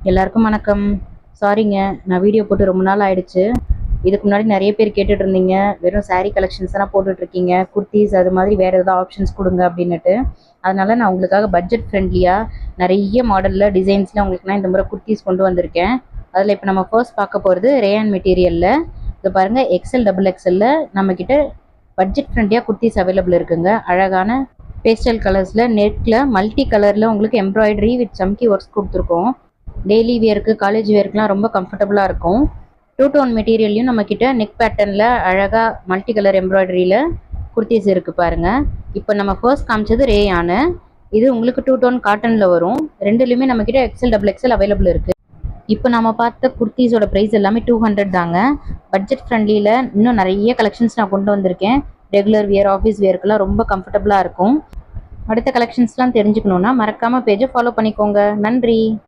எல்லாருக்கும் வணக்கம். சாரிங்க, நான் வீடியோ போட்டு ரொம்ப நாள் ஆயிடுச்சு. இதுக்கு முன்னாடி நிறைய பேர் கேட்டுட்டு இருந்தீங்க, வெறும் saree கலெக்ஷன்ஸ் தான் போட்டுட்டு இருக்கீங்க, குர்த்திஸ் அது மாதிரி வேற ஏதாவது ஆப்ஷன்ஸ் கொடுங்க அப்படின்னுட்டு. அதனால நான் உங்களுக்காக பட்ஜெட் ஃப்ரெண்ட்லியாக நிறைய மாடலில் டிசைன்ஸில் உங்களுக்கு நான் இந்த முறை குர்த்திஸ் கொண்டு வந்திருக்கேன். அதில் இப்போ நம்ம ஃபர்ஸ்ட் பார்க்க போகிறது ரேயான் மெட்டீரியலில். இது பாருங்கள், எக்ஸல் டபுள் எக்ஸல்ல நம்மக்கிட்ட பட்ஜெட் ஃப்ரெண்ட்லியாக குர்த்திஸ் அவைலபிள் இருக்குங்க. அழகான பேஸ்டல் கலர்ஸில் நெட்டில் மல்டி கலரில் உங்களுக்கு எம்ப்ராய்டரி வித் சம்கி ஒர்க்ஸ் கொடுத்துருக்கோம். டெய்லி வியருக்கு, காலேஜ் வியருக்குலாம் ரொம்ப கம்ஃபர்டபுளாக இருக்கும். டூ டோன் மெட்டீரியல்லையும் நம்மக்கிட்ட நெக் பேட்டர்னில் அழகாக மல்டி கலர் எம்ப்ராய்டரியில் குர்த்திஸ் இருக்குது பாருங்கள். இப்போ நம்ம ஃபர்ஸ்ட் காமிச்சது ரேயானு, இது உங்களுக்கு டூ டோன் காட்டனில் வரும். ரெண்டுலேயுமே நம்மக்கிட்ட எக்ஸல் டபுள் எக்ஸல் அவைலபிள் இருக்குது. இப்போ நம்ம பார்த்த குர்த்திஸோட ப்ரைஸ் எல்லாமே 200 தாங்க. பட்ஜெட் ஃப்ரெண்ட்லியில் இன்னும் நிறைய கலெக்ஷன்ஸ் நான் கொண்டு வந்திருக்கேன். ரெகுலர் வியர், ஆஃபீஸ் வியருக்குலாம் ரொம்ப கம்ஃபர்டபுளாக இருக்கும். அடுத்த கலெக்ஷன்ஸ்லாம் தெரிஞ்சுக்கணுன்னா மறக்காமல் பேஜை ஃபாலோ பண்ணிக்கோங்க. நன்றி.